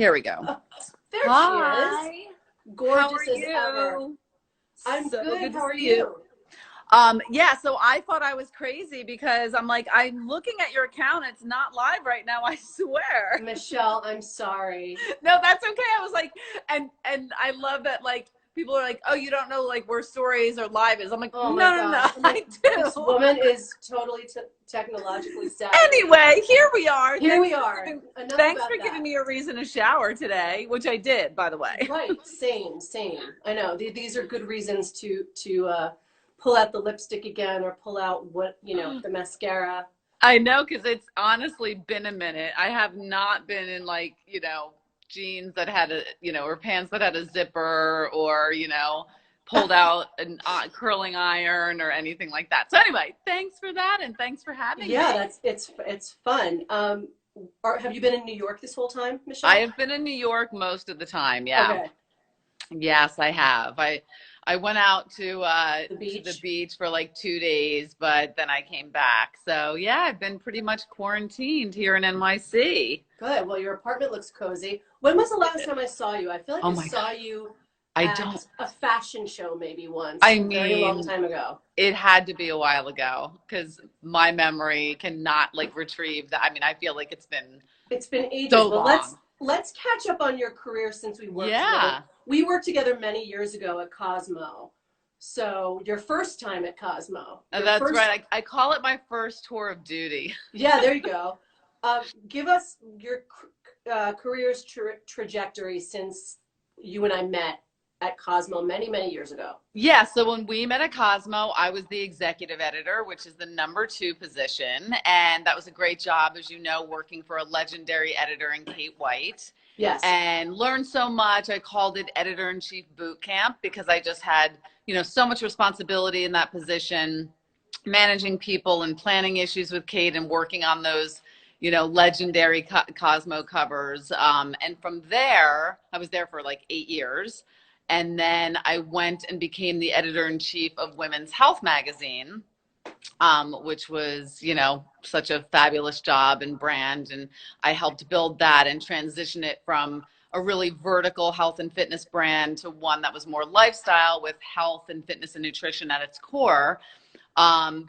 Here we go. There she Hi. is. Gorgeous How are as ever. you? I'm So good. good to How are see you. you? Yeah, so I thought I was crazy because I'm like, I'm looking at your account. It's not live right now, I swear. Michelle, I'm sorry. No, that's okay. I was like, and I love that like people are like, oh, you don't know like where stories or live is. I'm like, Oh no, my no, no, gosh. I'm I like, this do. woman is totally technologically savvy. Anyway, here we are. Here we are. Enough Thanks about for that. giving me a reason to shower today, which I did, by the way. Right. Same. I know. These are good reasons to pull out the lipstick again or pull out the mascara. I know, because it's honestly been a minute. I have not been in like, jeans that had or pants that had a zipper or, pulled out a curling iron or anything like that. So anyway, thanks for that and thanks for having me. Yeah, it's fun. Have you been in New York this whole time, Michelle? I have been in New York most of the time. Yeah. Okay. Yes, I have. I went out to The the beach. beach for like 2 days, but then I came back. So yeah, I've been pretty much quarantined here in NYC. Good. Well, your apartment looks cozy. When was the last time I saw you? I feel like Oh I my saw God. you I don't. at a fashion show maybe once, I a very long mean, time ago. it had to be a while ago because my memory cannot like retrieve that. I mean, I feel like It's been ages. so Well, long. let's catch up on your career since we worked together. Yeah. We worked together many years ago at Cosmo. So your first time at Cosmo. That's right. I call it my first tour of duty. Yeah, there you go. Give us your career's trajectory since you and I met at Cosmo many, many years ago. Yeah, so when we met at Cosmo, I was the executive editor, which is the #2 position. And that was a great job, as you know, working for a legendary editor in Kate White. Yes. And learned so much. I called it editor-in-chief boot camp because I just had, so much responsibility in that position, managing people and planning issues with Kate and working on those, legendary Cosmo covers. And from there, I was there for like 8 years. And then I went and became the editor-in-chief of Women's Health magazine, which was, such a fabulous job and brand. And I helped build that and transition it from a really vertical health and fitness brand to one that was more lifestyle with health and fitness and nutrition at its core.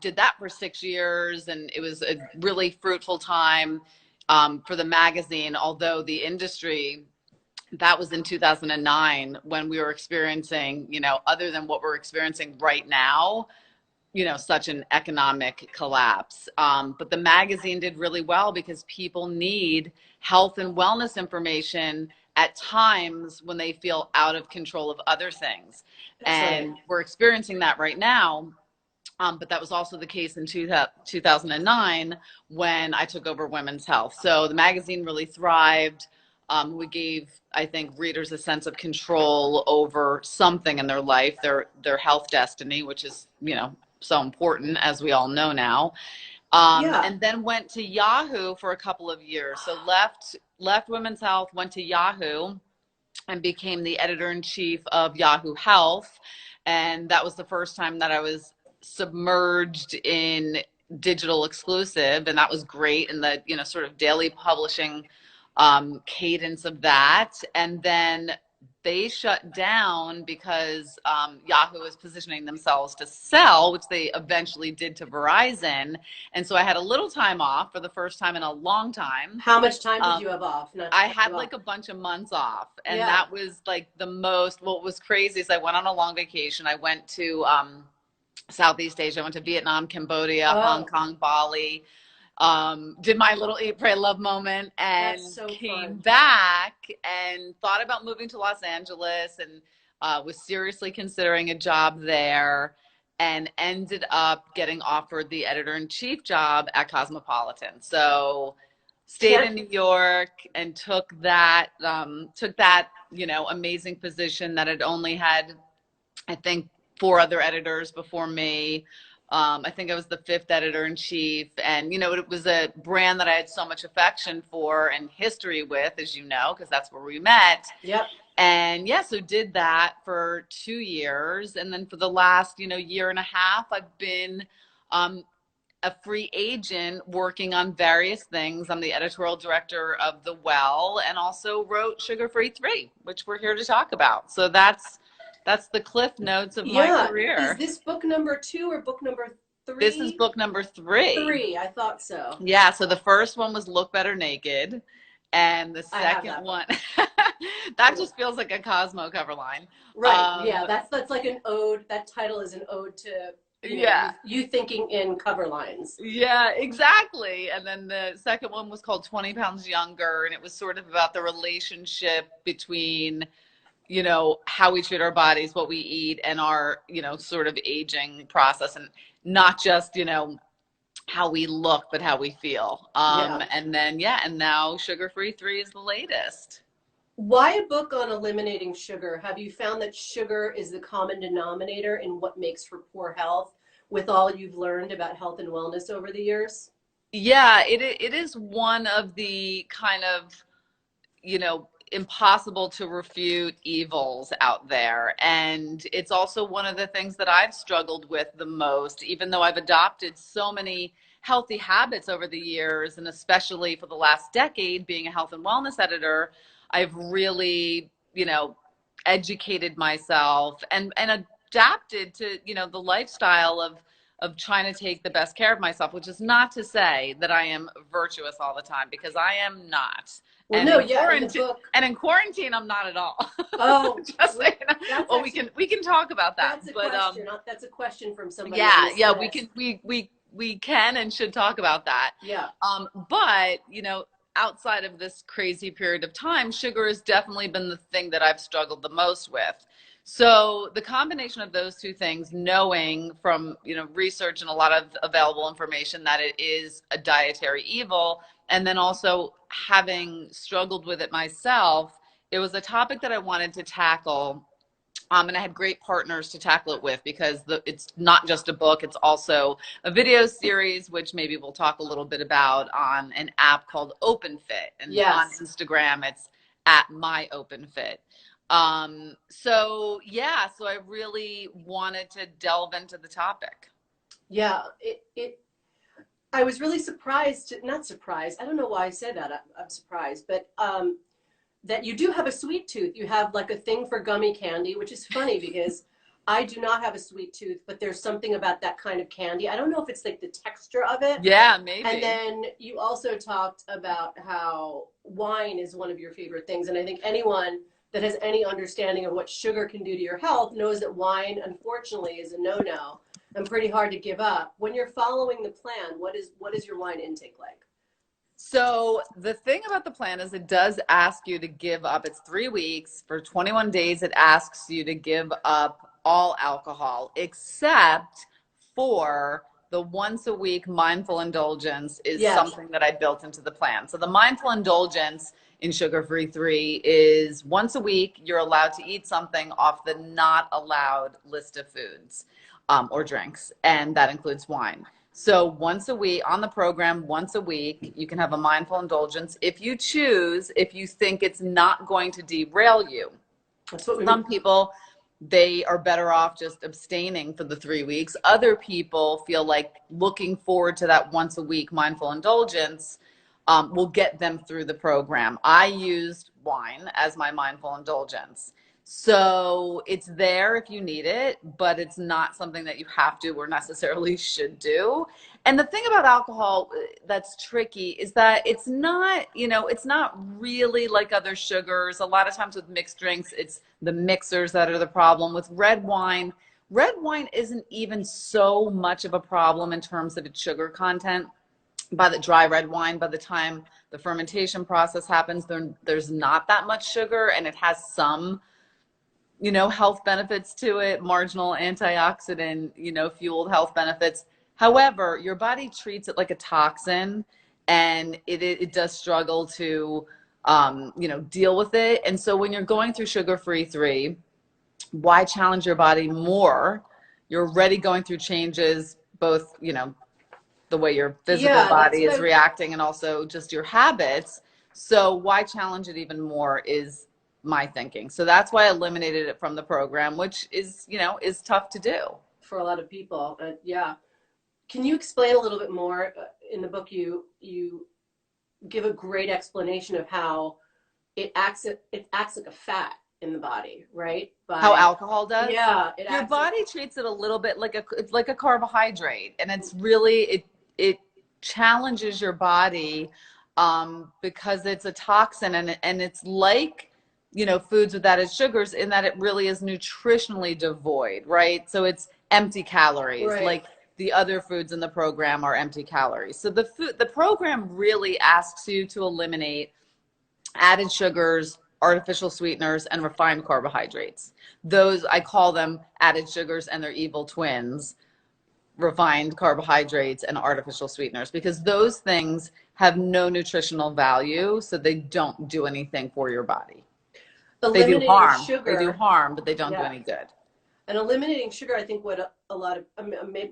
Did that for 6 years, and it was a really fruitful time for the magazine, although the industry, that was in 2009 when we were experiencing, other than what we're experiencing right now, such an economic collapse. But the magazine did really well because people need health and wellness information at times when they feel out of control of other things. And we're experiencing that right now. But that was also the case in 2009 when I took over Women's Health. So the magazine really thrived. We gave, I think, readers a sense of control over something in their life, their health destiny, which is, so important, as we all know now. And then went to Yahoo for a couple of years. So left Women's Health, went to Yahoo, and became the editor-in-chief of Yahoo Health. And that was the first time that I was submerged in digital exclusive, and that was great in the sort of daily publishing cadence of that. And then they shut down because Yahoo was positioning themselves to sell, which they eventually did to Verizon. And so I had a little time off for the first time in a long time. How much time did you have off? I had like a bunch of months off, and that was like what was crazy is I went on a long vacation. I went to Southeast Asia. I went to Vietnam, Cambodia, Hong Kong, Bali. Did my little eat, pray, love moment, and came back and thought about moving to Los Angeles, and was seriously considering a job there, and ended up getting offered the editor-in-chief job at Cosmopolitan. So stayed in New York and took that amazing position that had only had, I think, 4 other editors before me. I think I was the 5th editor-in-chief, and it was a brand that I had so much affection for and history with, as you know, because that's where we met. Yep. And so did that for 2 years, and then for the last year and a half, I've been a free agent working on various things. I'm the editorial director of The Well, and also wrote Sugar Free 3, which we're here to talk about. So that's the cliff notes of my Yeah. Is career. this book number 2 or book number 3? This is book number 3. 3, I thought so. Yeah, so the first one was Look Better Naked, and the second one that just feels like a Cosmo cover line. Right. Yeah, that's like an ode. That title is an ode to you thinking in cover lines. Yeah, exactly. And then the second one was called 20 Pounds Younger, and it was sort of about the relationship between, you know, how we treat our bodies, what we eat, and our, you know, sort of aging process, and not just, you know, how we look, but how we feel. And then, and now Sugar Free 3 is the latest. Why a book on eliminating sugar? Have you found that sugar is the common denominator in what makes for poor health with all you've learned about health and wellness over the years? Yeah, it is one of the kind of, you know, impossible to refute evils out there. And it's also one of the things that I've struggled with the most, even though I've adopted so many healthy habits over the years, and especially for the last decade being a health and wellness editor, I've really, you know, educated myself and adapted to, you know, the lifestyle of trying to take the best care of myself, which is not to say that I am virtuous all the time, because I am not. Well, And in quarantine, I'm not at all. Oh, just so you know. Well, we can talk about that. That's a question from somebody. Yeah, we can and should talk about that. Yeah. But you know, outside of this crazy period of time, sugar has definitely been the thing that I've struggled the most with. So the combination of those two things, knowing from, you know, research and a lot of available information that it is a dietary evil, and then also having struggled with it myself, it was a topic that I wanted to tackle. And I had great partners to tackle it with, because it's not just a book, it's also a video series, which maybe we'll talk a little bit about, on an app called OpenFit. And on Instagram, it's at MyOpenFit. So I really wanted to delve into the topic. Yeah, I was really surprised, not surprised, I don't know why I said that, I'm surprised, but that you do have a sweet tooth. You have like a thing for gummy candy, which is funny because I do not have a sweet tooth, but there's something about that kind of candy. I don't know if it's like the texture of it. Yeah, maybe. And then you also talked about how wine is one of your favorite things. And I think anyone that has any understanding of what sugar can do to your health knows that wine, unfortunately, is a no-no and pretty hard to give up. When you're following the plan, what is your wine intake like? So the thing about the plan is it does ask you to give up. It's 3 weeks. For 21 days, it asks you to give up all alcohol, except for the once a week mindful indulgence is something that I built into the plan. So the mindful indulgence in Sugar Free 3 is once a week, you're allowed to eat something off the not allowed list of foods or drinks, and that includes wine. So once a week on the program, once a week, you can have a mindful indulgence if you choose, if you think it's not going to derail you. That's what Some people, they are better off just abstaining for the 3 weeks. Other people feel like looking forward to that once a week mindful indulgence will get them through the program. I used wine as my mindful indulgence. So it's there if you need it, but it's not something that you have to or necessarily should do. And the thing about alcohol that's tricky is that it's not, you know, it's not really like other sugars. A lot of times with mixed drinks, it's the mixers that are the problem. With red wine isn't even so much of a problem in terms of its sugar content. By the dry red wine, by the time the fermentation process happens, there's not that much sugar, and it has some, you know, health benefits to it, marginal antioxidant, you know, fueled health benefits. However, your body treats it like a toxin, and it does struggle to, you know, deal with it. And so when you're going through Sugar Free 3, why challenge your body more? You're already going through changes, both, you know, the way your physical body is reacting and also just your habits. So why challenge it even more is my thinking. So that's why I eliminated it from the program, which is, you know, is tough to do for a lot of people. Yeah. Can you explain a little bit more? In the book, you give a great explanation of how it acts like a fat in the body, right? How By alcohol does? yeah, it Your acts like, body treats it a little bit like it's like a carbohydrate, and it's really it challenges your body because it's a toxin, and it's like, you know, foods with added sugars in that it really is nutritionally devoid, right? So it's empty calories, right. like the other foods in the program are empty calories. So the program really asks you to eliminate added sugars, artificial sweeteners, and refined carbohydrates. Those, I call them added sugars and their evil twins, refined carbohydrates and artificial sweeteners, because those things have no nutritional value, so they don't do anything for your body. They do Eliminating harm. They do sugar, harm, but they don't do yeah. any good. And eliminating sugar, I think what a lot of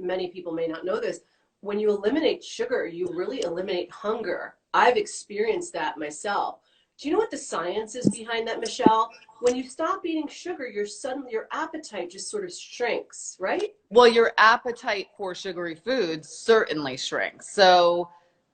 many people may not know this. When you eliminate sugar, you really eliminate hunger. I've experienced that myself. Do you know what the science is behind that, Michele? When you stop eating sugar, your appetite just sort of shrinks, right? Well, your appetite for sugary foods certainly shrinks. So,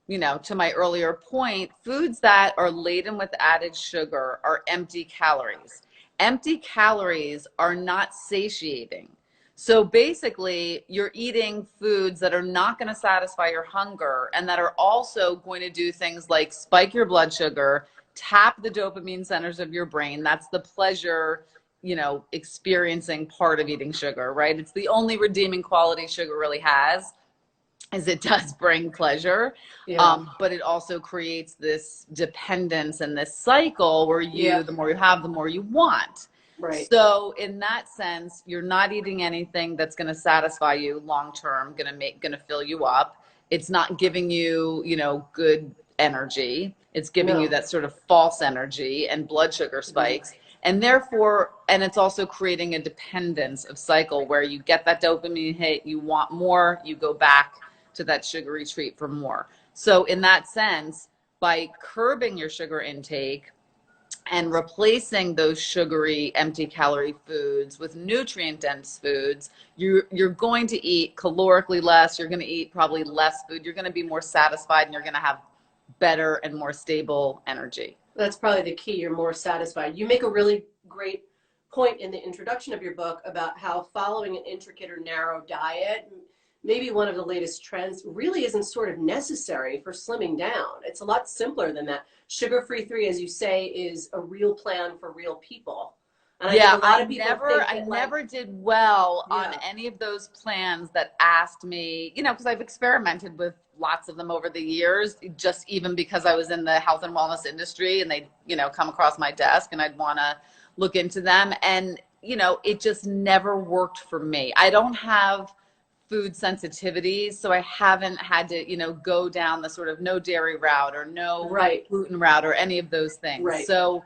you know, to my earlier point, foods that are laden with added sugar are empty calories. Empty calories are not satiating. So basically, you're eating foods that are not going to satisfy your hunger and that are also going to do things like spike your blood sugar, tap the dopamine centers of your brain. That's the pleasure, you know, experiencing part of eating sugar, right? It's the only redeeming quality sugar really has, is it does bring pleasure. Yeah. But it also creates this dependence and this cycle where Yeah. the more you have, the more you want. Right. So in that sense, you're not eating anything that's going to satisfy you long term, going to fill you up. It's not giving you, you know, good energy. It's giving you No. that sort of false energy and blood sugar spikes. And therefore, and it's also creating a dependence of cycle where you get that dopamine hit, you want more, you go back to that sugary treat for more. So in that sense, by curbing your sugar intake and replacing those sugary, empty calorie foods with nutrient dense foods, you're going to eat calorically less, you're going to eat probably less food, you're going to be more satisfied, and you're going to have better and more stable energy. That's probably the key. You're more satisfied. You make a really great point in the introduction of your book about how following an intricate or narrow diet, maybe one of the latest trends, really isn't sort of necessary for slimming down. It's a lot simpler than that. Sugar-free 3, as you say, is a real plan for real people. And I think a lot of people I never did well on any of those plans that asked me, you know, because I've experimented with lots of them over the years, just even because I was in the health and wellness industry and they, you know, come across my desk and I'd want to look into them. And, you know, it just never worked for me. I don't have food sensitivities, so I haven't had to, you know, go down the sort of no dairy route or no gluten route or any of those things. Right. So,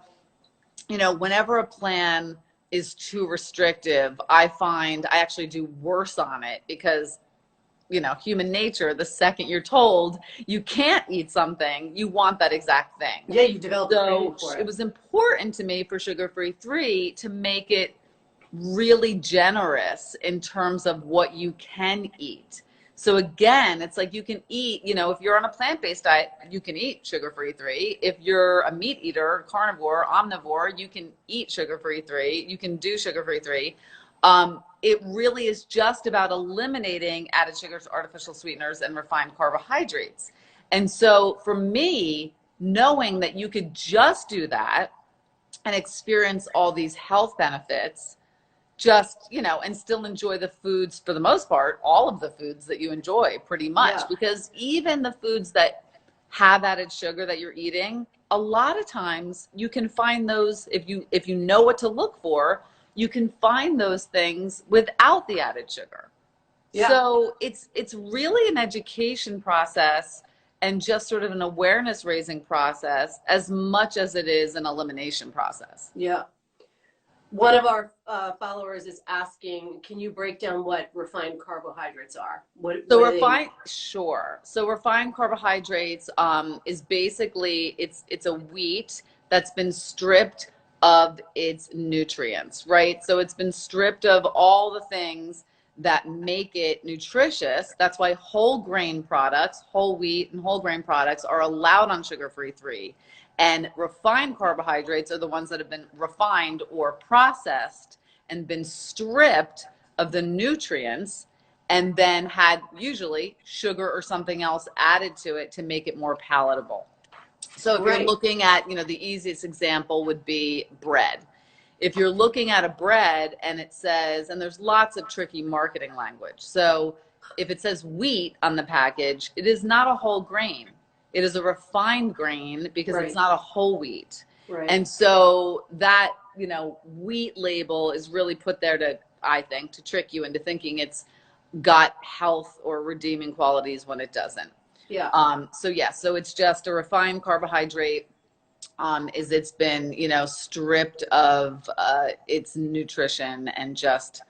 you know, whenever a plan is too restrictive, I find I actually do worse on it because, you know, human nature, the second you're told you can't eat something, you want that exact thing. Yeah, you develop a craving for it. It was important to me for Sugar-Free 3 to make it really generous in terms of what you can eat. So again, it's like you can eat, you know, if you're on a plant-based diet, you can eat Sugar-Free 3. If you're a meat eater, carnivore, omnivore, you can eat Sugar-Free 3. You can do Sugar-Free 3. It really is just about eliminating added sugars, artificial sweeteners, and refined carbohydrates. And so for me, knowing that you could just do that and experience all these health benefits, just, you know, and still enjoy the foods, for the most part, all of the foods that you enjoy pretty much, because even the foods that have added sugar that you're eating, a lot of times you can find those, if you know what to look for, you can find those things without the added sugar. So it's really an education process and just sort of an awareness raising process as much as it is an elimination process. Yeah. One of our followers is asking, can you break down what refined carbohydrates are? So refined carbohydrates is basically, it's a wheat that's been stripped of its nutrients, right? So it's been stripped of all the things that make it nutritious. That's why whole grain products, whole wheat and whole grain products are allowed on sugar-free 3. And refined carbohydrates are the ones that have been refined or processed and been stripped of the nutrients and then had usually sugar or something else added to it to make it more palatable. So if you're looking at, the easiest example would be bread. If you're looking at a bread and it says, and there's lots of tricky marketing language. So if it says wheat on the package, it is not a whole grain. It is a refined grain because it's not a whole wheat. And so that, wheat label is really put there to, I think, to trick you into thinking it's got health or redeeming qualities when it doesn't. So it's just a refined carbohydrate. Is it's been, stripped of its nutrition and just,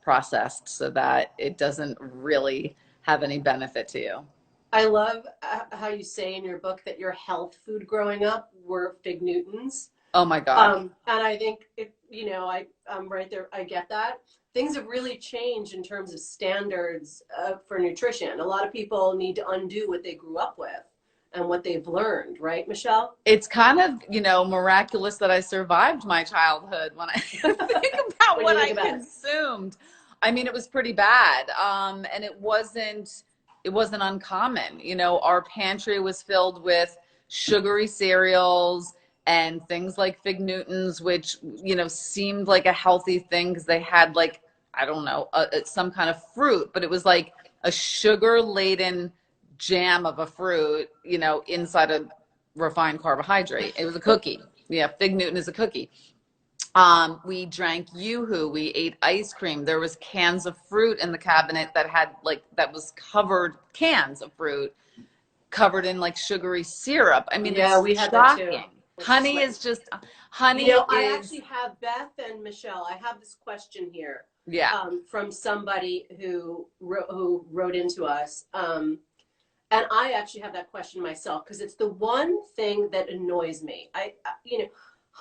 processed so that it doesn't really have any benefit to you. I love how you say in your book that your health food growing up were Fig Newtons. Oh my God. And I think, I'm right there. I get that. Things have really changed in terms of standards for nutrition. A lot of people need to undo what they grew up with and what they've learned, right, Michele? It's kind of, miraculous that I survived my childhood when I think about what I consumed. I mean, it was pretty bad. And it wasn't uncommon. Our pantry was filled with sugary cereals and things like Fig Newtons, which, seemed like a healthy thing because they had like, I don't know, some kind of fruit, but it was like a sugar-laden jam of a fruit, inside a refined carbohydrate. It was a cookie. Yeah, Fig Newton is a cookie. We drank Yoo-hoo. We ate ice cream. There was cans of fruit in the cabinet that was covered, cans of fruit covered in like sugary syrup. I mean, yeah, we had that too. Honey is just, I actually have, Beth and Michele, I have this question here. Yeah. From somebody who wrote into us. And I actually have that question myself because it's the one thing that annoys me.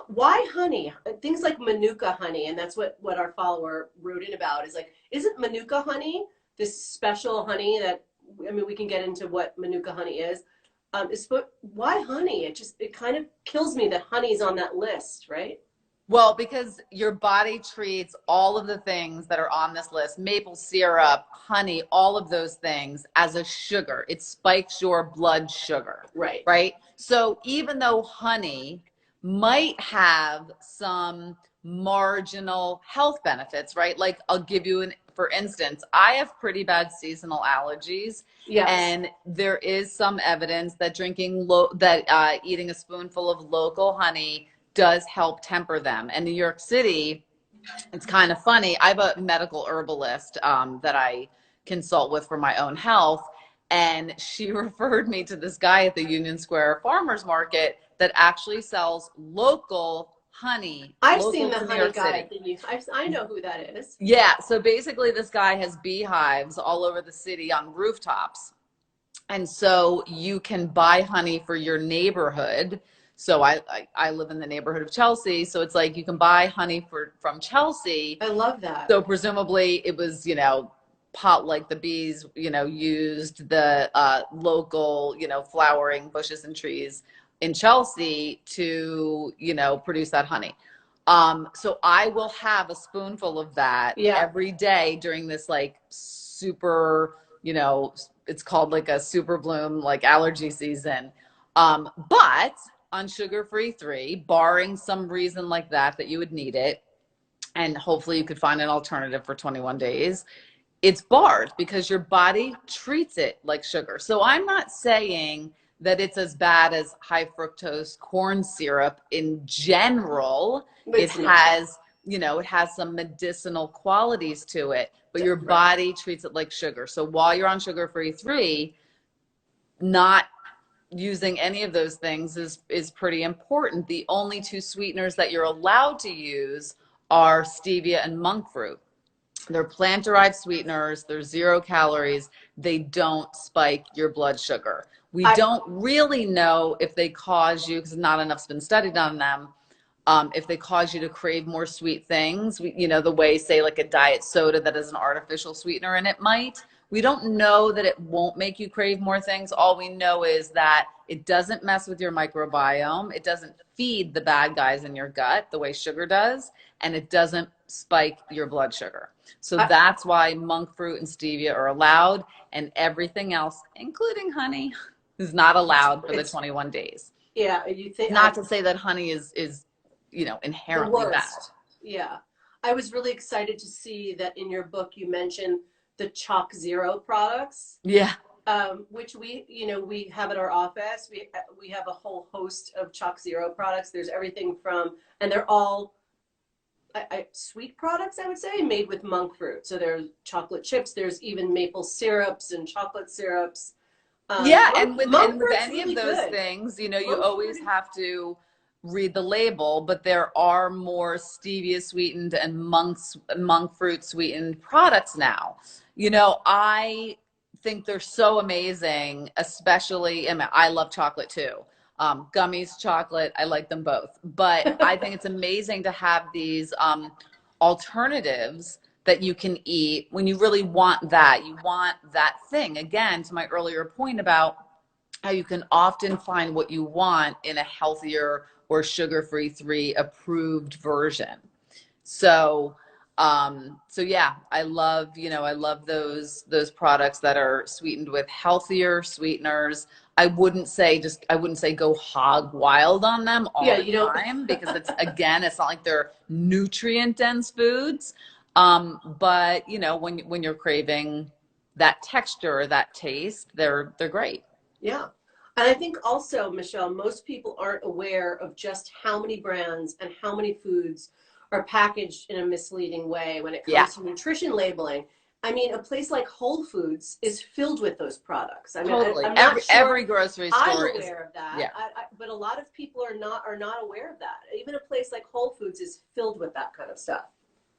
Why honey? Things like Manuka honey, and that's what our follower wrote in about, is like, isn't Manuka honey this special honey that, we can get into what Manuka honey is. Why honey? It kind of kills me that honey's on that list, right? Well, because your body treats all of the things that are on this list, maple syrup, honey, all of those things, as a sugar. It spikes your blood sugar. Right? So even though honey might have some marginal health benefits, right? Like I'll give you for instance, I have pretty bad seasonal allergies. Yes. And there is some evidence that eating a spoonful of local honey does help temper them. And New York City, it's kind of funny. I have a medical herbalist that I consult with for my own health. And she referred me to this guy at the Union Square Farmers Market that actually sells local honey. I've seen the honey guy. I know who that is. Yeah. So basically this guy has beehives all over the city on rooftops. And so you can buy honey for your neighborhood. So I live in the neighborhood of Chelsea. So it's like you can buy honey from Chelsea. I love that. So presumably it was, like the bees, used the local, flowering bushes and trees in Chelsea to, produce that honey. So I will have a spoonful of that every day during this like super, it's called like a super bloom, like allergy season. But on sugar-free 3, barring some reason like that you would need it, and hopefully you could find an alternative for 21 days, it's barred because your body treats it like sugar. So I'm not saying that it's as bad as high fructose corn syrup in general. It has, it has some medicinal qualities to it, but your body treats it like sugar. So while you're on sugar-free 3, not using any of those things is pretty important. The only 2 sweeteners that you're allowed to use are stevia and monk fruit. They're plant-derived sweeteners. They're 0 calories. They don't spike your blood sugar. We don't really know if they cause you, because not enough's been studied on them, if they cause you to crave more sweet things, you know, the way, say, like a diet soda that has an artificial sweetener in it might. We don't know that it won't make you crave more things. All we know is that it doesn't mess with your microbiome. It doesn't feed the bad guys in your gut the way sugar does, and it doesn't spike your blood sugar. So that's why monk fruit and stevia are allowed, and everything else, including honey, is not allowed for the 21 days. Yeah, you think not to say that honey is you know, inherently bad. Yeah. I was really excited to see that in your book you mentioned the Chalk Zero products. Yeah. Which we, you know, we have at our office. We have a whole host of Chalk Zero products. There's everything from, and they're all sweet products, I would say, made with monk fruit. So there's chocolate chips. There's even maple syrups and chocolate syrups. Yeah, and with any really of those things, you know, you always have to read the label, but there are more stevia sweetened and monk fruit sweetened products now. You know, I think they're so amazing, especially, and I love chocolate too. Gummies, chocolate, I like them both. But I think it's amazing to have these alternatives that you can eat when you really want that. You want that thing. Again, to my earlier point about how you can often find what you want in a healthier or sugar-free 3 approved version. So yeah, I love those products that are sweetened with healthier sweeteners. I wouldn't say go hog wild on them all the time because it's not like they're nutrient dense foods. But you know, when you're craving that texture, that taste, they're great. Yeah. And I think also, Michele, most people aren't aware of just how many brands and how many foods are packaged in a misleading way when it comes to nutrition labeling. I mean, a place like Whole Foods is filled with those products. I mean, totally. I'm not sure every grocery store I'm aware of that. Yeah. But a lot of people are not aware of that. Even a place like Whole Foods is filled with that kind of stuff.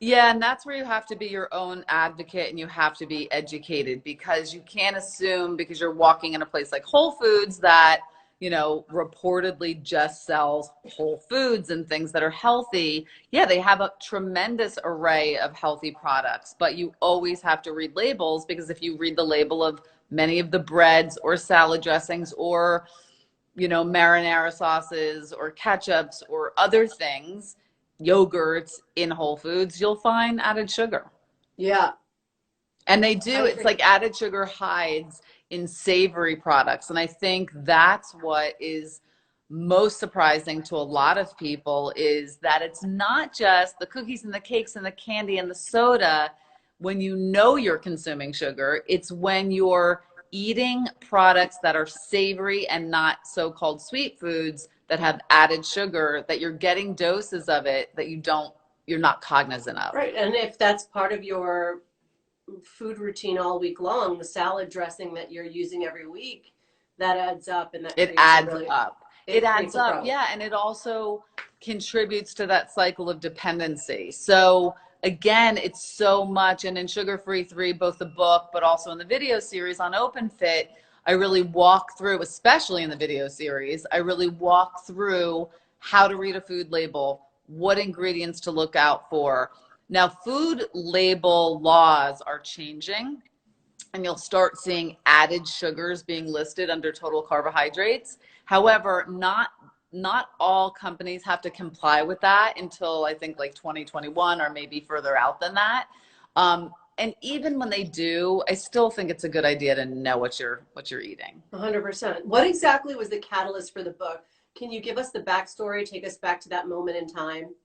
Yeah, and that's where you have to be your own advocate and you have to be educated, because you can't assume because you're walking in a place like Whole Foods that, you know, reportedly just sells whole foods and things that are healthy. Yeah, they have a tremendous array of healthy products, but you always have to read labels, because if you read the label of many of the breads or salad dressings or, you know, marinara sauces or ketchups or other things, yogurts in Whole Foods, you'll find added sugar. Yeah. And they do. It's like added sugar hides in savory products. And I think that's what is most surprising to a lot of people, is that it's not just the cookies and the cakes and the candy and the soda when you know you're consuming sugar. It's when you're eating products that are savory and not so-called sweet foods that have added sugar, that you're getting doses of it that you're not cognizant of. Right. And if that's part of your food routine all week long, the salad dressing that you're using every week, that adds up, and it adds up. It adds up. Yeah. And it also contributes to that cycle of dependency. So again, it's so much. And in Sugar-Free 3, both the book, but also in the video series on OpenFit, I really walk through, especially in the video series, I really walk through how to read a food label, what ingredients to look out for. Now, food label laws are changing, and you'll start seeing added sugars being listed under total carbohydrates. However, not all companies have to comply with that until I think like 2021 or maybe further out than that. And even when they do, I still think it's a good idea to know what you're eating. 100%. What exactly was the catalyst for the book? Can you give us the backstory? Take us back to that moment in time.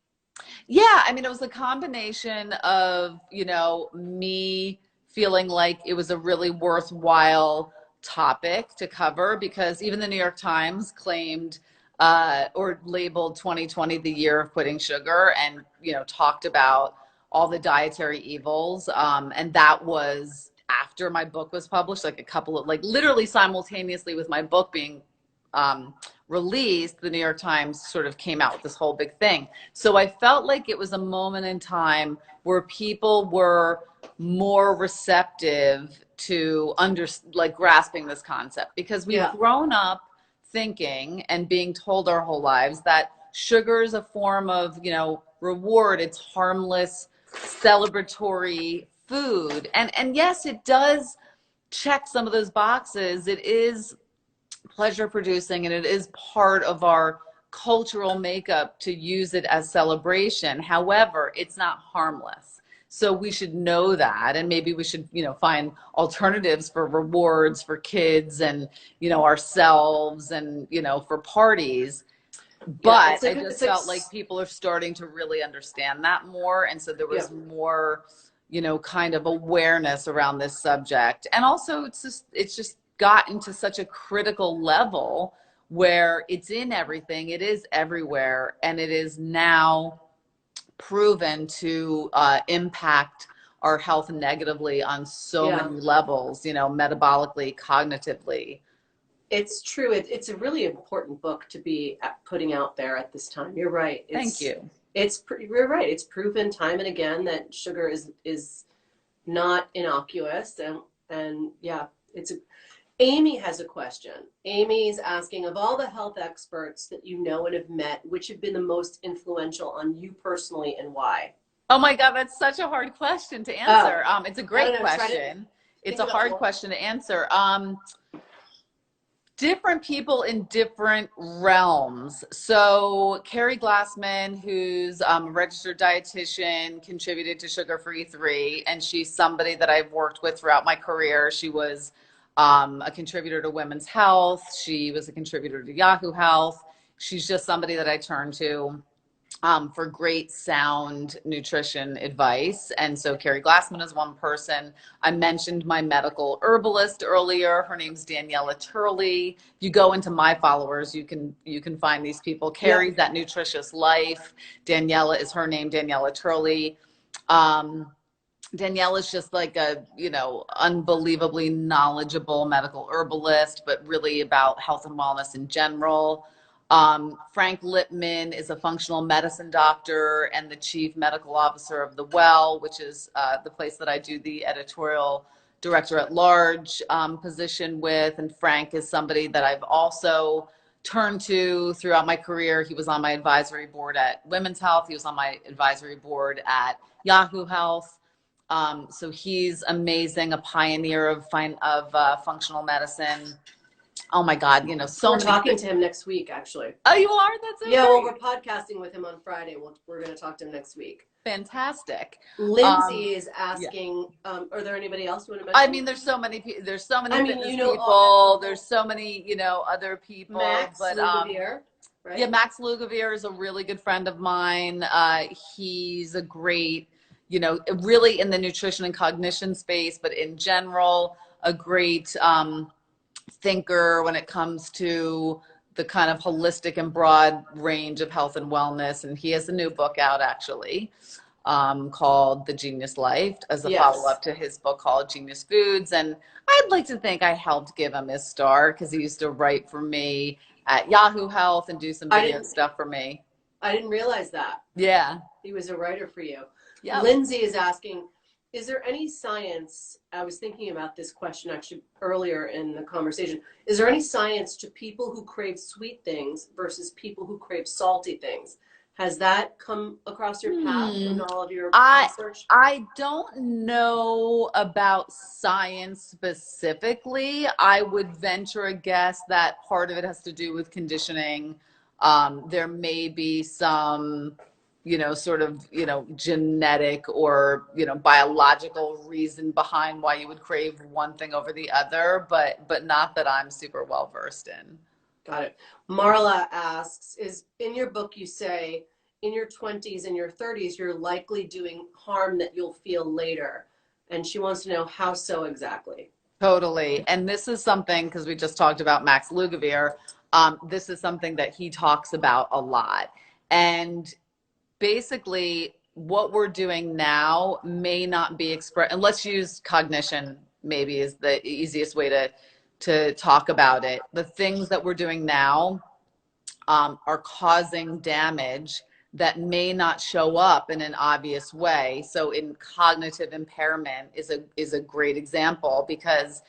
Yeah, I mean, it was a combination of, you know, me feeling like it was a really worthwhile topic to cover, because even the New York Times claimed or labeled 2020 the year of quitting sugar, and, you know, talked about all the dietary evils. And that was after my book was published, like a couple of, like literally simultaneously with my book being released, the New York Times sort of came out with this whole big thing. So I felt like it was a moment in time where people were more receptive to grasping this concept, because we've grown up thinking and being told our whole lives that sugar is a form of, reward. It's harmless, celebratory food. And yes, it does check some of those boxes. It is pleasure producing, and it is part of our cultural makeup to use it as celebration. However, it's not harmless. So we should know that, and maybe we should, find alternatives for rewards for kids and, ourselves and, for parties. Yeah, But I just felt like people are starting to really understand that more. And so there was more, kind of awareness around this subject. And also it's just gotten to such a critical level where it's in everything, it is everywhere, and it is now proven to impact our health negatively on so many levels, metabolically, cognitively. It's true. It's a really important book to be putting out there at this time. You're right. Thank you. You're right. It's proven time and again that sugar is not innocuous, and yeah, Amy has a question. Amy's asking, of all the health experts that you know and have met, which have been the most influential on you personally and why? Oh my God, that's such a hard question to answer. It's a great question. It's a hard question to answer. Different people in different realms. So Carrie Glassman, who's a registered dietitian, contributed to Sugar Free 3, and she's somebody that I've worked with throughout my career. She was a contributor to Women's Health. She was a contributor to Yahoo Health. She's just somebody that I turn to for great sound nutrition advice. And so Carrie Glassman is one person. I mentioned my medical herbalist earlier. Her name's Daniela Turley. If you go into my followers, you can find these people. Carrie's That Nutritious Life. Daniela is her name, Daniela Turley. Danielle is just like a, unbelievably knowledgeable medical herbalist, but really about health and wellness in general. Frank Lipman is a functional medicine doctor and the chief medical officer of The Well, which is the place that I do the editorial director at large position with. And Frank is somebody that I've also turned to throughout my career. He was on my advisory board at Women's Health. He was on my advisory board at Yahoo Health. So he's amazing, a pioneer of functional medicine. Oh my God, so we're talking to him next week, actually. Oh, you are? That's so great. Well, we're podcasting with him on Friday. We're going to talk to him next week. Fantastic. Lindsay is asking, are there anybody else you want to mention? I mean, there's so many people. There's so many people. There's so many, other people. Max Lugavere, right? Yeah, Max Lugavere is a really good friend of mine. He's a great, really in the nutrition and cognition space, but in general, a great thinker when it comes to the kind of holistic and broad range of health and wellness. And he has a new book out actually called The Genius Life as a follow-up to his book called Genius Foods. And I'd like to think I helped give him his start because he used to write for me at Yahoo Health and do some video stuff for me. I didn't realize that. Yeah. He was a writer for you. Yeah. Lindsay is asking, is there any science, I was thinking about this question actually earlier in the conversation, is there any science to people who crave sweet things versus people who crave salty things? Has that come across your path in all of your research? I don't know about science specifically. I would venture a guess that part of it has to do with conditioning. There may be some genetic or, biological reason behind why you would crave one thing over the other, but not that I'm super well versed in. Got it. Marla asks, is in your book, you say in your 20s and your 30s, you're likely doing harm that you'll feel later. And she wants to know how so exactly. Totally. And this is something, because we just talked about Max Lugavere, this is something that he talks about a lot. And basically what we're doing now may not be expressed, and let's use cognition maybe is the easiest way to talk about it. The things that we're doing now are causing damage that may not show up in an obvious way. So in cognitive impairment is a great example, because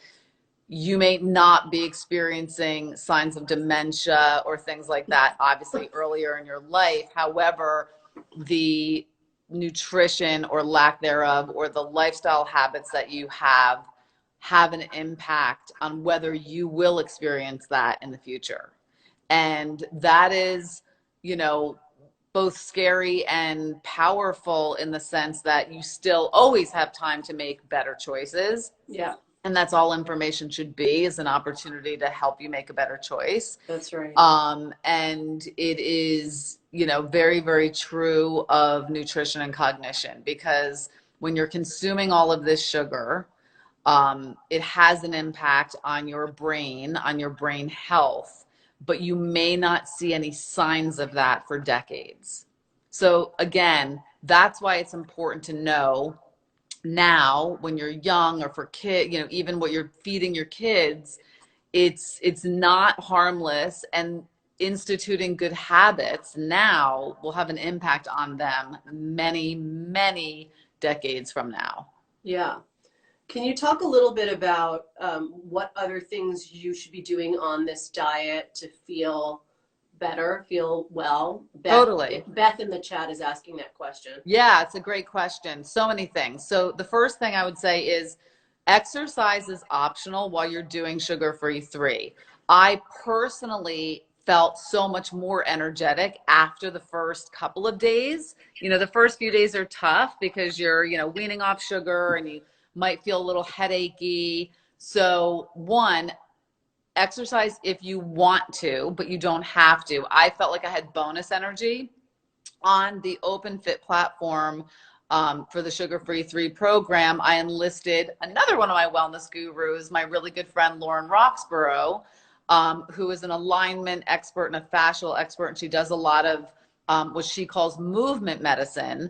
you may not be experiencing signs of dementia or things like that, obviously earlier in your life. However, the nutrition or lack thereof, or the lifestyle habits that you have an impact on whether you will experience that in the future. And that is, you know, both scary and powerful in the sense that you still always have time to make better choices. Yeah. And that's all information should be, is an opportunity to help you make a better choice. That's right. And it is, you know, very, very true of nutrition and cognition, because when you're consuming all of this sugar, it has an impact on your brain health, but you may not see any signs of that for decades. So again, that's why it's important to know now when you're young, or for kid, you know, even what you're feeding your kids, it's not harmless, and instituting good habits now will have an impact on them many, many decades from now. Yeah. Can you talk a little bit about what other things you should be doing on this diet to feel better, feel well? Totally. Beth in the chat is asking that question. Yeah, it's a great question. So many things. So the first thing I would say is exercise is optional while you're doing sugar-free 3. I personally felt so much more energetic after the first couple of days. You know, the first few days are tough because you're, you know, weaning off sugar and you might feel a little headachy. So one, exercise if you want to, but you don't have to. I felt like I had bonus energy on the Open Fit platform. For the Sugar-Free 3 program, I enlisted another one of my wellness gurus, my really good friend Lauren Roxborough, who is an alignment expert and a fascial expert, and she does a lot of what she calls movement medicine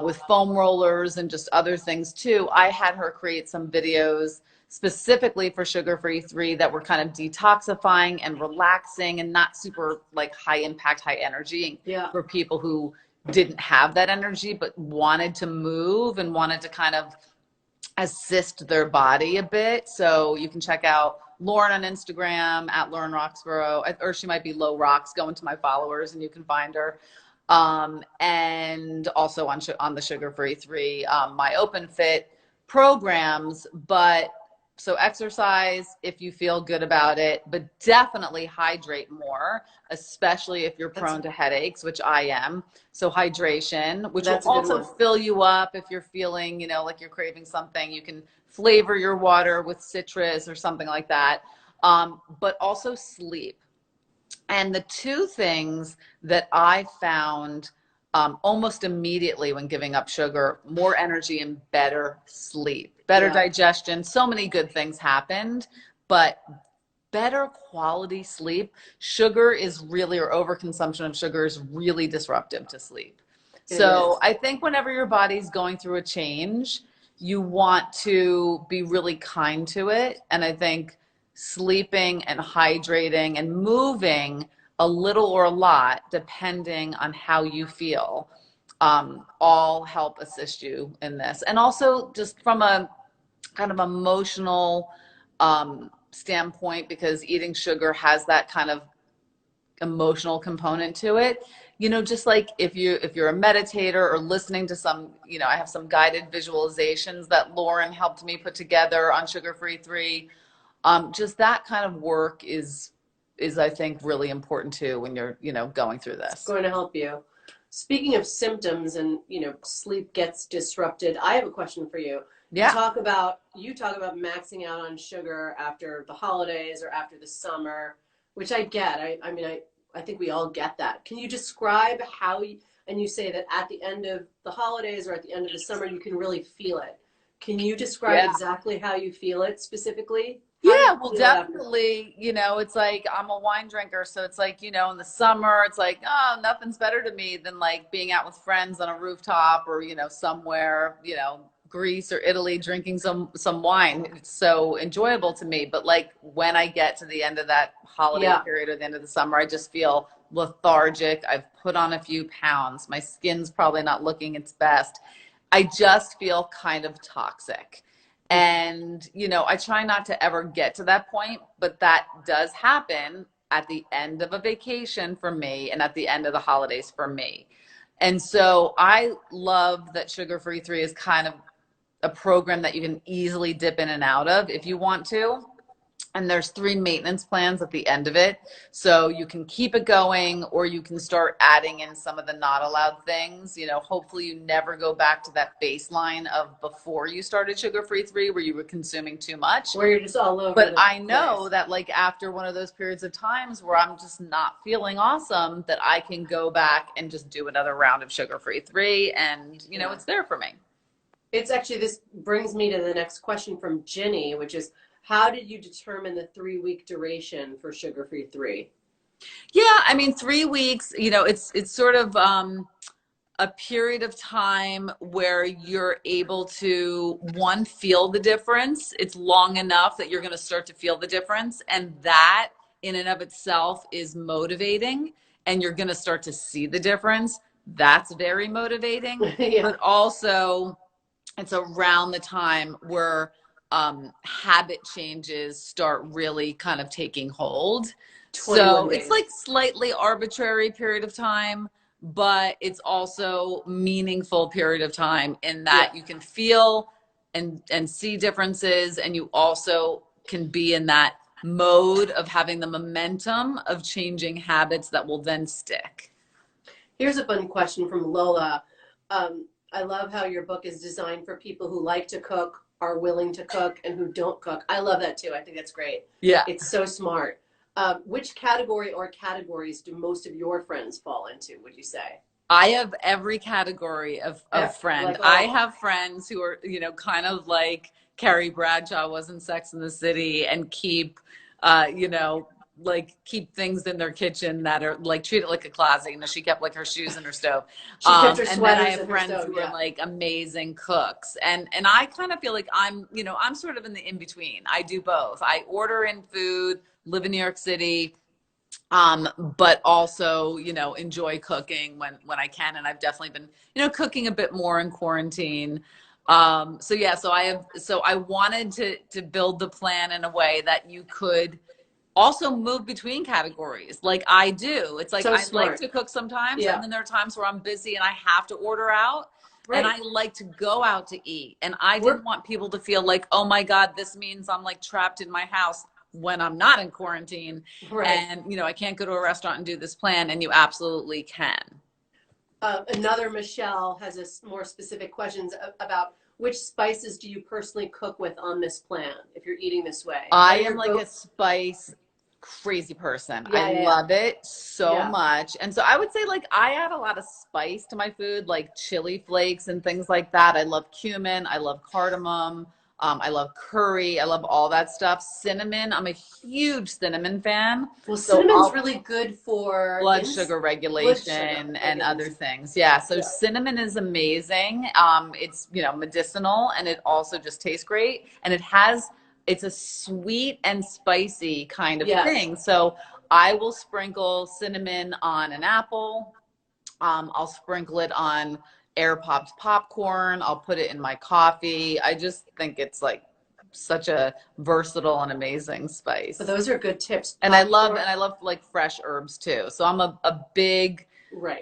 with foam rollers and just other things too. I had her create some videos specifically for Sugar-Free 3 that were kind of detoxifying and relaxing and not super like high impact, high energy, for people who didn't have that energy but wanted to move and wanted to kind of assist their body a bit. So you can check out Lauren on Instagram at Lauren Roxborough, or she might be Low Rocks. Go into my followers and you can find her. And also on the Sugar-Free 3, my Open Fit programs. But so exercise if you feel good about it, but definitely hydrate more, especially if you're prone to headaches, which I am. So hydration, which will also fill you up if you're feeling, you know, like you're craving something. You can flavor your water with citrus or something like that. But also sleep. And the two things that I found almost immediately when giving up sugar: more energy and better sleep, better digestion. So many good things happened, but better quality sleep. Sugar is really, or overconsumption of sugar is really disruptive to sleep. So I think whenever your body's going through a change, you want to be really kind to it. And I think sleeping and hydrating and moving a little or a lot, depending on how you feel, all help assist you in this. And also just from a kind of emotional standpoint, because eating sugar has that kind of emotional component to it. You know, just like if you're a meditator or listening to some, you know, I have some guided visualizations that Lauren helped me put together on Sugar-Free 3. Just that kind of work is I think really important too when you're, you know, going through this. It's going to help you. Speaking of symptoms and, you know, sleep gets disrupted, I have a question for you. Yeah. You talk about maxing out on sugar after the holidays or after the summer, which I get. I mean, I think we all get that. Can you describe how and you say that at the end of the holidays or at the end of the summer, you can really feel it. Can you describe exactly how you feel it specifically? Yeah, well, definitely, you know, it's like I'm a wine drinker. So it's like, you know, in the summer, it's like, oh, nothing's better to me than like being out with friends on a rooftop or, you know, somewhere, you know, Greece or Italy, drinking some wine. It's so enjoyable to me. But like when I get to the end of that holiday period or the end of the summer, I just feel lethargic. I've put on a few pounds. My skin's probably not looking its best. I just feel kind of toxic. And, you know, I try not to ever get to that point, but that does happen at the end of a vacation for me and at the end of the holidays for me. And so I love that Sugar Free 3 is kind of a program that you can easily dip in and out of if you want to. And there's 3 maintenance plans at the end of it. So you can keep it going, or you can start adding in some of the not allowed things. You know, hopefully you never go back to that baseline of before you started Sugar Free 3 where you were consuming too much. Where you're just all over. But I know that like after one of those periods of times where I'm just not feeling awesome, that I can go back and just do another round of Sugar Free 3, and you know, it's there for me. It's actually, this brings me to the next question from Ginny, which is, how did you determine the 3-week duration for Sugar Free 3? Yeah, I mean, 3 weeks, you know, it's sort of a period of time where you're able to, one, feel the difference. It's long enough that you're going to start to feel the difference. And that in and of itself is motivating. And you're going to start to see the difference. That's very motivating. Yeah. But also, it's around the time where habit changes start really kind of taking hold. So days. It's like slightly arbitrary period of time, but it's also meaningful period of time in that you can feel and see differences, and you also can be in that mode of having the momentum of changing habits that will then stick. Here's a fun question from Lola. I love how your book is designed for people who like to cook, are willing to cook, and who don't cook. I love that too. I think that's great. Yeah. It's so smart. Which category or categories do most of your friends fall into, would you say? I have every category of friend. Like I have friends who are, you know, kind of like Carrie Bradshaw was in Sex and the City, and keep, you know, like keep things in their kitchen that are like, treat it like a closet. You know, she kept like her shoes in her stove. She kept her and sweaters then I have in her friends stove, who are like amazing cooks. And I kind of feel like I'm, you know, I'm sort of in the in between. I do both. I order in food, live in New York City, but also, you know, enjoy cooking when I can. And I've definitely been, you know, cooking a bit more in quarantine. So yeah, so I wanted to build the plan in a way that you could also move between categories like I do. It's like, so I like to cook sometimes, and then there are times where I'm busy and I have to order out. Right. And I like to go out to eat. And I didn't want people to feel like, oh my God, this means I'm like trapped in my house when I'm not in quarantine. Right. And, you know, I can't go to a restaurant and do this plan. And you absolutely can. Another Michele has a more specific questions about which spices do you personally cook with on this plan if you're eating this way? I am like a spice crazy person. I love it so much. And so I would say like I add a lot of spice to my food, like chili flakes and things like that. I love cumin. I love cardamom. I love curry. I love all that stuff. Cinnamon. I'm a huge cinnamon fan. Well, cinnamon's really good for blood sugar regulation and other things. Yeah. So cinnamon is amazing. It's, you know, medicinal, and it also just tastes great. And it's a sweet and spicy kind of thing. So I will sprinkle cinnamon on an apple. I'll sprinkle it on air popped popcorn. I'll put it in my coffee. I just think it's like such a versatile and amazing spice. So those are good tips. And I love like fresh herbs too. So I'm a big,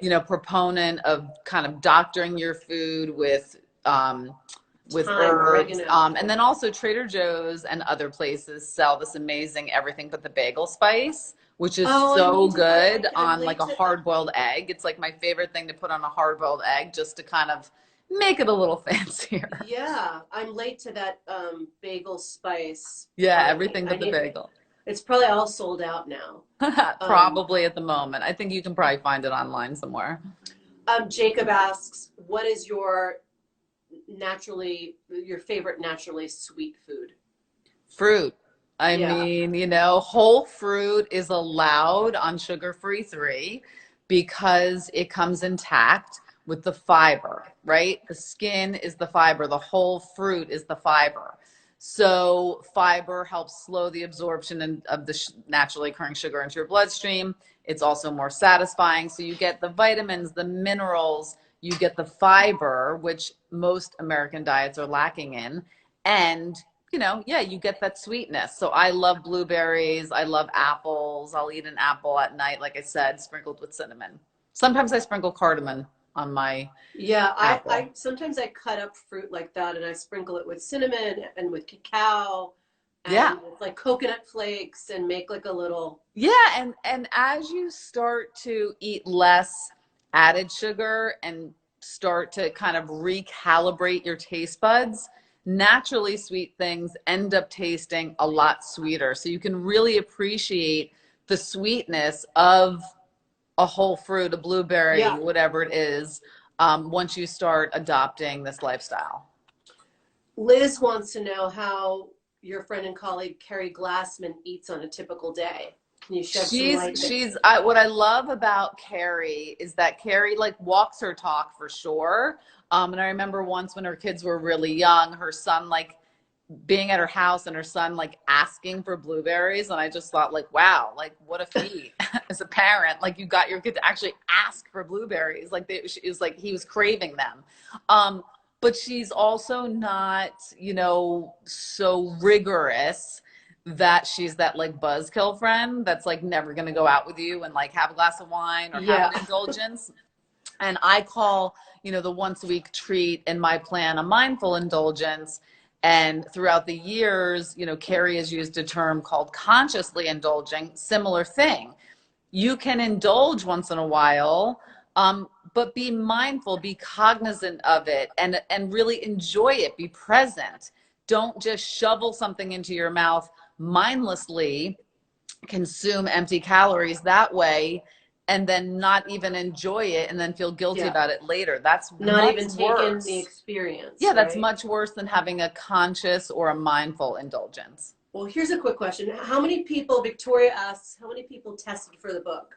you know, proponent of kind of doctoring your food with herbs. And then also Trader Joe's and other places sell this amazing everything but the bagel spice, which is so good on like a hard-boiled egg. It's like my favorite thing to put on a hard-boiled egg, just to kind of make it a little fancier. Yeah, I'm late to that bagel spice. Yeah, everything but the bagel. It's probably all sold out now. Probably at the moment. I think you can probably find it online somewhere. Jacob asks, what is your favorite naturally sweet food? Fruit. I mean, you know, whole fruit is allowed on Sugar Free 3 because it comes intact with the fiber, right? The skin is the fiber. The whole fruit is the fiber. So fiber helps slow the absorption of the naturally occurring sugar into your bloodstream. It's also more satisfying. So you get the vitamins, the minerals, you get the fiber, which most American diets are lacking in. And, you know, yeah, you get that sweetness. So I love blueberries. I love apples. I'll eat an apple at night, like I said, sprinkled with cinnamon. Sometimes I sprinkle cardamom on my Yeah, apple. I sometimes I cut up fruit like that and I sprinkle it with cinnamon and with cacao Yeah. and with like coconut flakes and make like a little. Yeah, and as you start to eat less added sugar and start to kind of recalibrate your taste buds, naturally sweet things end up tasting a lot sweeter. So you can really appreciate the sweetness of a whole fruit, a blueberry, Yeah. whatever it is, once you start adopting this lifestyle. Liz wants to know how your friend and colleague Carrie Glassman eats on a typical day. Can you shed some light there? What I love about Carrie is that Carrie like walks her talk for sure. And I remember once when her kids were really young, her son like being at her house and her son like asking for blueberries, and I just thought like, wow, like what a feat as a parent. Like you got your kid to actually ask for blueberries. Like it was like he was craving them. But she's also not, you know, so rigorous that she's that like buzzkill friend that's like never gonna go out with you and like have a glass of wine or have Yeah. an indulgence. And I call, you know, the once a week treat in my plan a mindful indulgence. And throughout the years, you know, Carrie has used a term called consciously indulging, similar thing. You can indulge once in a while, but be mindful, be cognizant of it, and really enjoy it, be present. Don't just shovel something into your mouth mindlessly, consume empty calories that way, and then not even enjoy it and then feel guilty Yeah. about it later. That's Not much even take in the worse. experience, Yeah, that's right? much worse than having a conscious or a mindful indulgence. Well, here's a quick question. How many people, Victoria asks, how many people tested for the book?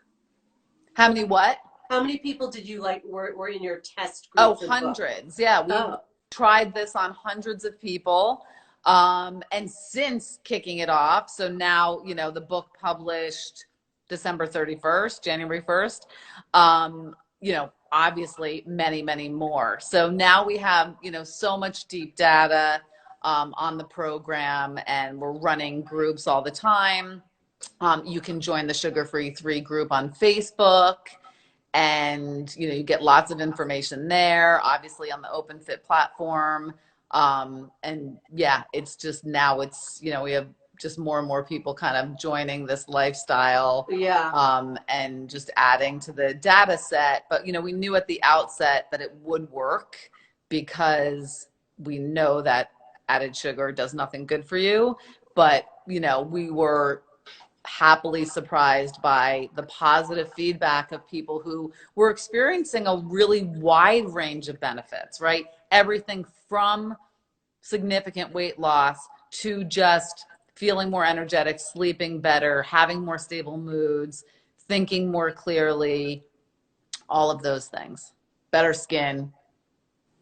How many what? How many people did you like were in your test Oh, group for the book? hundreds. Yeah, we've Oh, tried this on hundreds of people. And since kicking it off, so now, you know, the book published December 31st, January 1st, you know, obviously many, many more. So now we have, you know, so much deep data on the program, and we're running groups all the time. You can join the Sugar Free 3 group on Facebook, and you know, you get lots of information there, obviously on the OpenFit platform. And yeah, it's just now it's, you know, we have just more and more people kind of joining this lifestyle, yeah. and just adding to the data set. But you know, we knew at the outset that it would work because we know that added sugar does nothing good for you. But you know, we were happily surprised by the positive feedback of people who were experiencing a really wide range of benefits, right? Everything from significant weight loss to just feeling more energetic, sleeping better, having more stable moods, thinking more clearly, all of those things. Better skin.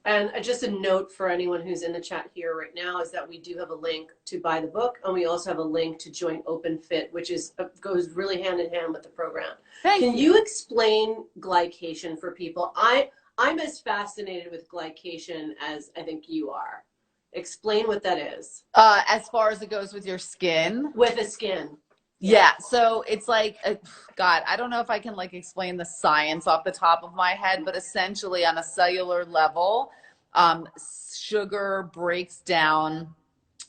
And just a note for anyone who's in the chat here right now is that we do have a link to buy the book, and we also have a link to join OpenFit, which is goes really hand in hand with the program. Can you explain glycation for people? I'm as fascinated with glycation as I think you are. Explain what that is. As far as it goes with your skin. With the skin. Yeah, so it's like, God, I don't know if I can like explain the science off the top of my head, but essentially on a cellular level, sugar breaks down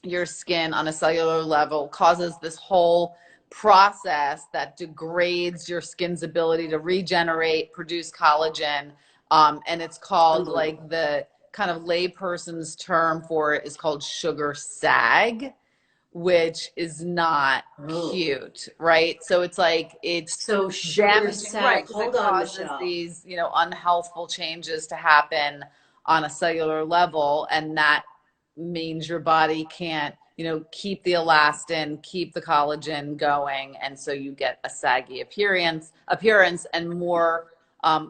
your skin on a cellular level, causes this whole process that degrades your skin's ability to regenerate, produce collagen. And it's called, like, the kind of layperson's term for it is called sugar sag, which is not cute, right? So it's like, it's so damaging, right? Because Hold it on, causes Michele. these, you know, unhealthful changes to happen on a cellular level, and that means your body can't, you know, keep the elastin, keep the collagen going, and so you get a saggy appearance and more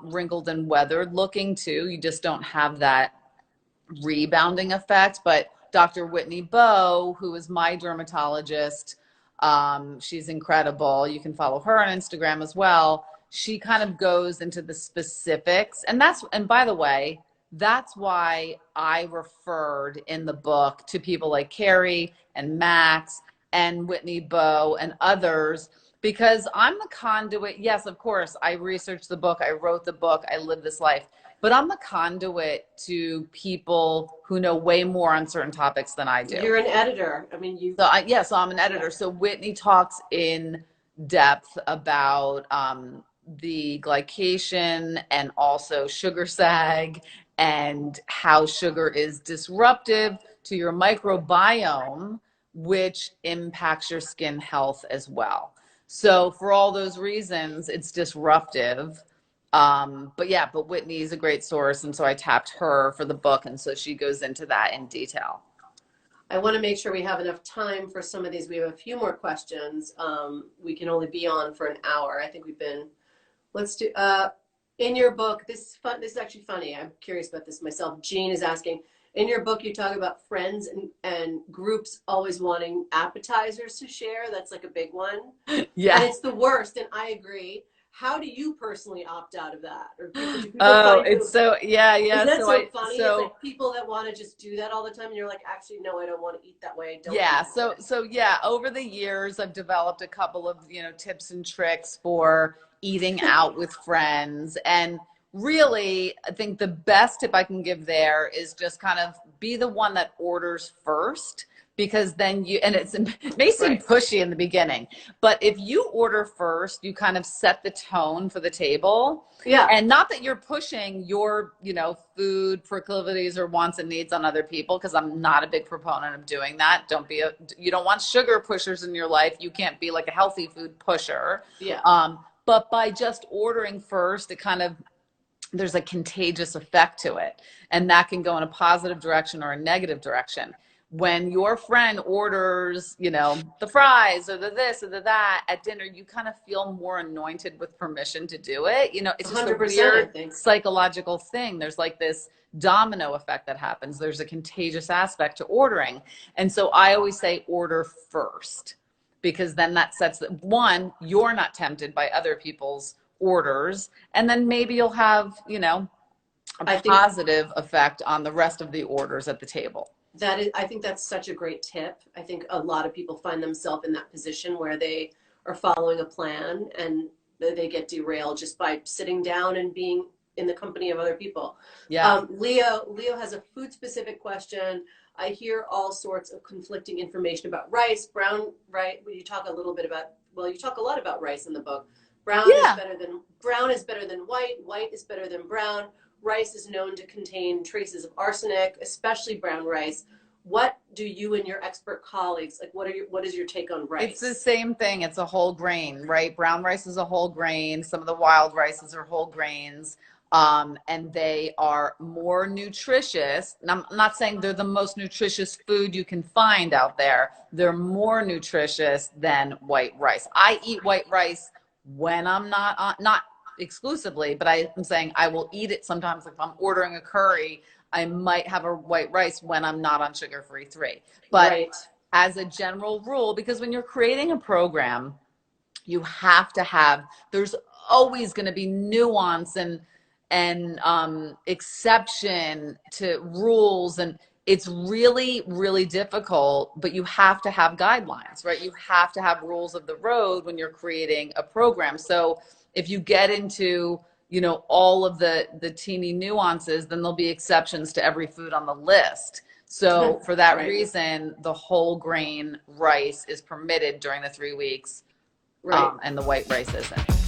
wrinkled and weathered looking too. You just don't have that rebounding effect. But Dr. Whitney Bowe, who is my dermatologist, she's incredible. You can follow her on Instagram as well. She kind of goes into the specifics. And by the way, that's why I referred in the book to people like Carrie and Max and Whitney Bowe and others, because I'm the conduit. Yes, of course, I researched the book, I wrote the book, I live this life, but I'm the conduit to people who know way more on certain topics than I do. You're an editor. I mean, you. So so I'm an editor. So Whitney talks in depth about the glycation and also sugar sag and how sugar is disruptive to your microbiome, which impacts your skin health as well. So for all those reasons, it's disruptive. But Whitney's a great source. And so I tapped her for the book. And so she goes into that in detail. I want to make sure we have enough time for some of these. We have a few more questions. We can only be on for an hour. I think let's do, in your book, this is actually funny. I'm curious about this myself. Jean is asking, in your book, you talk about friends and groups always wanting appetizers to share. That's like a big one. Yeah. And it's the worst, and I agree. How do you personally opt out of that? Or do people it's so, yeah. Isn't that so funny? It's like people that want to just do that all the time, and you're like, actually, no, I don't want to eat that way. Over the years, I've developed a couple of, tips and tricks for eating out with friends. And really, I think the best tip I can give there is just kind of be the one that orders first. Because then it may seem pushy in the beginning, but if you order first, you kind of set the tone for the table. Yeah. And not that you're pushing your, food proclivities or wants and needs on other people, because I'm not a big proponent of doing that. You don't want sugar pushers in your life. You can't be like a healthy food pusher. Yeah. But by just ordering first, there's a contagious effect to it. And that can go in a positive direction or a negative direction. When your friend orders, the fries or the this or the that at dinner, you kind of feel more anointed with permission to do it. It's just a weird psychological thing. There's like this domino effect that happens. There's a contagious aspect to ordering. And so I always say order first, because then that sets that, one, you're not tempted by other people's orders. And then maybe you'll have, a positive effect on the rest of the orders at the table. I think that's such a great tip. I think a lot of people find themselves in that position where they are following a plan and they get derailed just by sitting down and being in the company of other people. Yeah. Leo has a food specific question. I hear all sorts of conflicting information about rice, brown rice. You talk a lot about rice in the book. Brown is better than white. White is better than brown. Rice is known to contain traces of arsenic, especially brown rice. What do you and your expert colleagues, what is your take on rice? It's the same thing. It's a whole grain, right? Brown rice is a whole grain. Some of the wild rices are whole grains. And they are more nutritious. And I'm not saying they're the most nutritious food you can find out there. They're more nutritious than white rice. I eat white rice when I'm not exclusively, but I'm saying I will eat it sometimes. If I'm ordering a curry, I might have a white rice when I'm not on sugar-free 3. But as a general rule, because when you're creating a program, you have to have, there's always going to be nuance and exception to rules, and it's really, really difficult, but you have to have guidelines, right? You have to have rules of the road when you're creating a program. So if you get into, all of the teeny nuances, then there'll be exceptions to every food on the list. So for that reason, the whole grain rice is permitted during the 3 weeks, and the white rice isn't.